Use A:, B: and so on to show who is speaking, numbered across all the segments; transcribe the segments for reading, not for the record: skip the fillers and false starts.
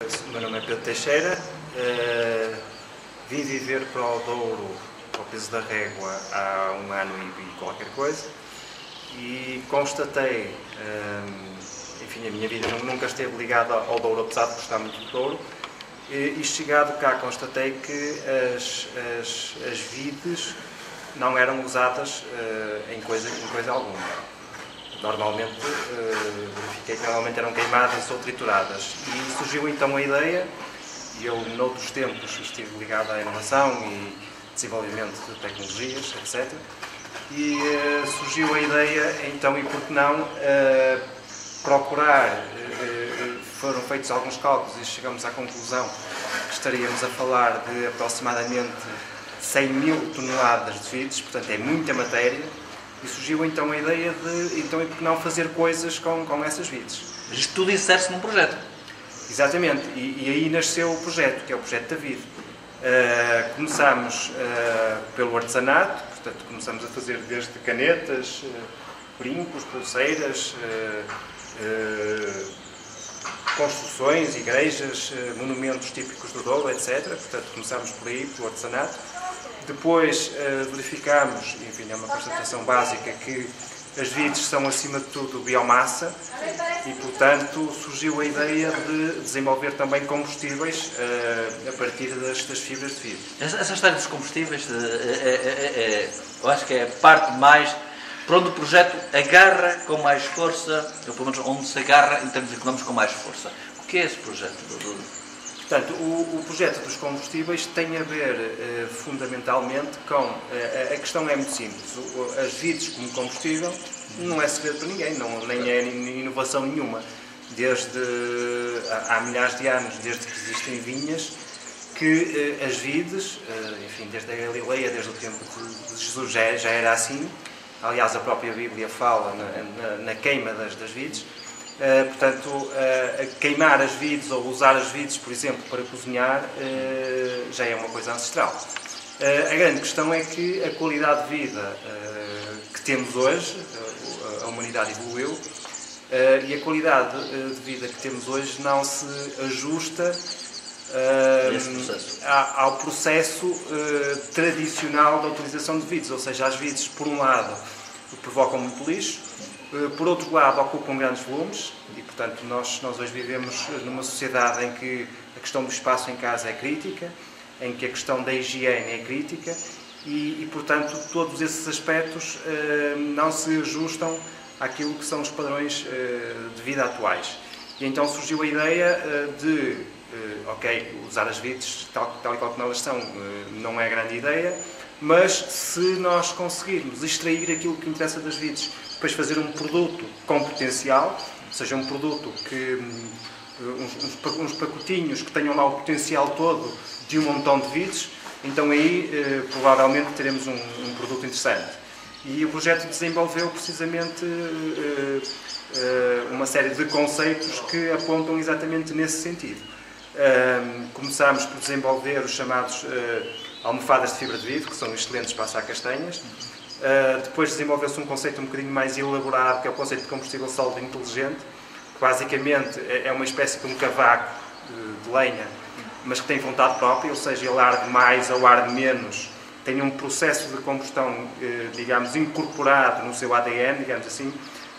A: O meu nome é Pedro Teixeira, vim viver para o Douro, ao Peso da Régua, há 1 ano e qualquer coisa, e constatei, enfim, a minha vida nunca esteve ligada ao Douro, apesar de gostar muito do Douro, e chegado cá constatei que as vides não eram usadas em coisa alguma. Normalmente, verifiquei que normalmente eram queimadas ou trituradas. E surgiu então a ideia, e eu noutros tempos estive ligado à inovação e desenvolvimento de tecnologias, etc. E surgiu a ideia, então, e por que não, procurar, foram feitos alguns cálculos e chegamos à conclusão que estaríamos a falar de aproximadamente 100 mil toneladas de vides, portanto é muita matéria. E surgiu então a ideia de, então, e por que não fazer coisas com essas vides?
B: Mas isto tudo insere-se num projeto.
A: Exatamente, e aí nasceu o projeto, que é o projeto da vide. Começámos pelo artesanato, portanto começamos a fazer desde canetas, brincos, pulseiras, construções, igrejas, monumentos típicos do Douro, etc. Portanto começámos por aí, pelo artesanato. Depois verificámos, enfim, é uma constatação básica, que as vides são acima de tudo biomassa e, portanto, surgiu a ideia de desenvolver também combustíveis a partir das fibras de vidro.
B: Essa história dos combustíveis, eu acho que é a parte mais para onde o projeto agarra com mais força, ou pelo menos onde se agarra em termos económicos com mais força. O que é esse projeto?
A: Portanto, o projeto dos combustíveis tem a ver fundamentalmente com... A questão é muito simples. As vides como combustível não é segredo para ninguém, nem é inovação nenhuma. Desde há milhares de anos, desde que existem vinhas, que as vides, enfim, desde a Galileia, desde o tempo de Jesus já era assim. Aliás, a própria Bíblia fala na queima das vides. Portanto, queimar as vides ou usar as vides, por exemplo, para cozinhar, já é uma coisa ancestral. A grande questão é que a qualidade de vida que temos hoje, a humanidade evoluiu, e a qualidade de vida que temos hoje não se ajusta ao processo tradicional da utilização de vides, ou seja, as vides, por um lado, provocam muito lixo, por outro lado, ocupam grandes volumes e, portanto, nós hoje vivemos numa sociedade em que a questão do espaço em casa é crítica, em que a questão da higiene é crítica e portanto, todos esses aspectos não se ajustam àquilo que são os padrões de vida atuais. E então surgiu a ideia de, usar as vides tal e qual como elas são não é grande ideia, mas se nós conseguirmos extrair aquilo que interessa das vides, depois fazer um produto com potencial, ou seja, um produto que uns pacotinhos que tenham lá o potencial todo de um montão de vides, então aí provavelmente teremos um produto interessante. E o projeto desenvolveu precisamente uma série de conceitos que apontam exatamente nesse sentido. Começámos por desenvolver os chamados almofadas de fibra de vidro, que são excelentes para assar castanhas. Depois desenvolveu-se um conceito um bocadinho mais elaborado, que é o conceito de combustível sólido inteligente, que basicamente é uma espécie de um cavaco de lenha, mas que tem vontade própria, ou seja, ele arde mais ou arde menos, tem um processo de combustão, digamos, incorporado no seu ADN, digamos assim,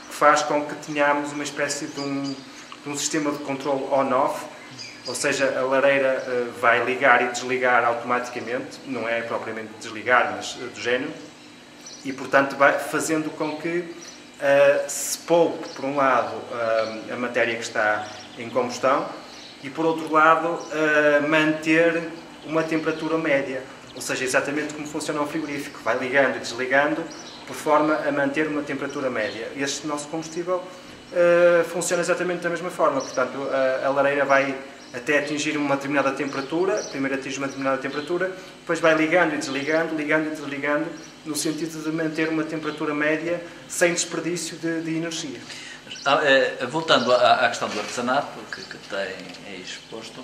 A: que faz com que tenhamos uma espécie de um sistema de controle on-off, ou seja, a lareira vai ligar e desligar automaticamente, não é propriamente desligar, mas do género, e portanto vai fazendo com que se poupe, por um lado, a matéria que está em combustão e, por outro lado, manter uma temperatura média, ou seja, exatamente como funciona o frigorífico, vai ligando e desligando, por forma a manter uma temperatura média. Este nosso combustível funciona exatamente da mesma forma, portanto, a lareira vai até atingir uma determinada temperatura, primeiro atinge uma determinada temperatura, depois vai ligando e desligando, no sentido de manter uma temperatura média sem desperdício de energia.
B: Voltando à questão do artesanato, que tem aí exposto,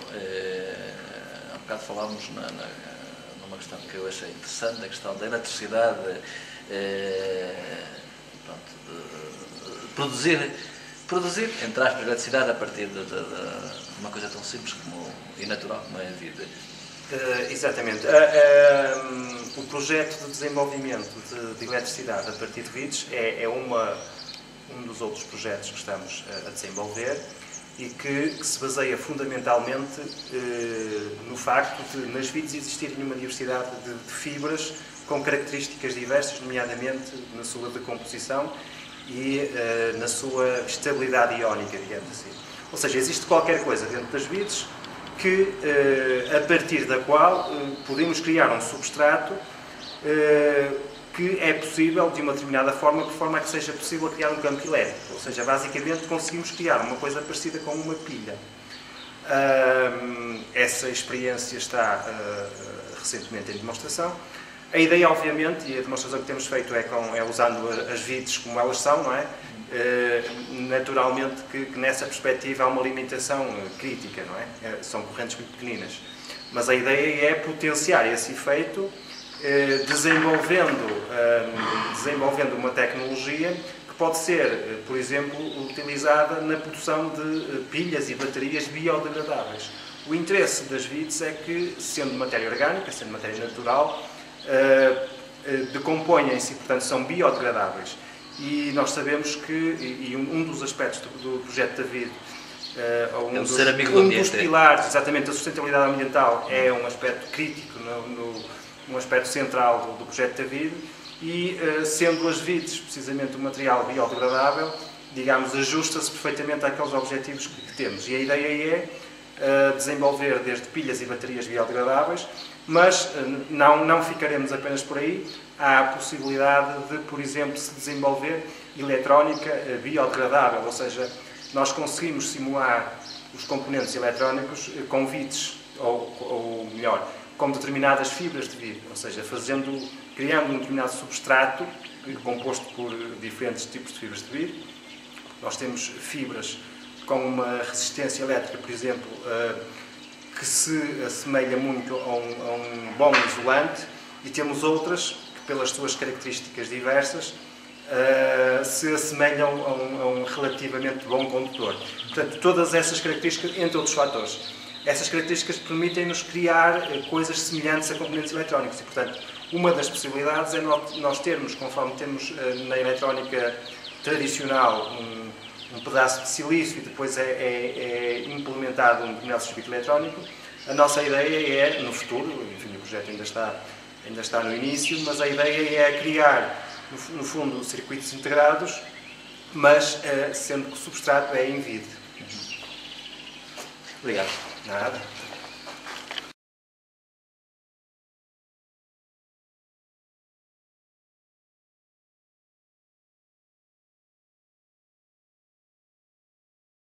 B: há bocado falámos numa questão que eu achei interessante, a questão da eletricidade, produzir, entre aspas, eletricidade a partir uma coisa tão simples e natural como é a vida.
A: Exatamente. O projeto de desenvolvimento de eletricidade a partir de vidros é um dos outros projetos que estamos a desenvolver e que se baseia fundamentalmente no facto de nas vides existirem uma diversidade de fibras com características diversas, nomeadamente na sua decomposição e na sua estabilidade iónica, digamos assim. Ou seja, existe qualquer coisa dentro das vides que, a partir da qual podemos criar um substrato que é possível de uma determinada forma, de forma a que seja possível criar um campo elétrico. Ou seja, basicamente conseguimos criar uma coisa parecida com uma pilha. Essa experiência está recentemente em demonstração. A ideia, obviamente, e a demonstração que temos feito é usando as vides como elas são, não é? Naturalmente que nessa perspectiva há uma limitação crítica, não é? São correntes muito pequeninas. Mas a ideia é potenciar esse efeito desenvolvendo uma tecnologia que pode ser, por exemplo, utilizada na produção de pilhas e baterias biodegradáveis. O interesse das vides é que, sendo matéria orgânica, sendo matéria natural, decompõem-se e, portanto, são biodegradáveis. E nós sabemos que, um dos aspectos do projeto da vide, um dos pilares, exatamente, da sustentabilidade ambiental, é um aspecto crítico, um aspecto central do projeto da vide, e sendo as vides precisamente um material biodegradável, digamos, ajusta-se perfeitamente àqueles objetivos que temos. E a ideia é desenvolver desde pilhas e baterias biodegradáveis, mas não ficaremos apenas por aí. Há a possibilidade de, por exemplo, se desenvolver eletrónica biodegradável, ou seja, nós conseguimos simular os componentes eletrónicos com vides, ou melhor, com determinadas fibras de vidro, ou seja, criando um determinado substrato composto por diferentes tipos de fibras de vidro. Nós temos fibras com uma resistência elétrica, por exemplo, que se assemelha muito a um bom isolante, e temos outras que, pelas suas características diversas, se assemelham a um relativamente bom condutor. Portanto, todas essas características, entre outros fatores, essas características permitem-nos criar coisas semelhantes a componentes eletrónicos e, portanto, uma das possibilidades é nós termos, conforme temos na eletrónica tradicional, um pedaço de silício e depois é implementado um determinado circuito eletrónico. A nossa ideia é, no futuro, enfim, o projeto ainda está no início, mas a ideia é criar, no fundo, circuitos integrados, mas sendo que o substrato é em vide.
B: Obrigado.
A: Nada.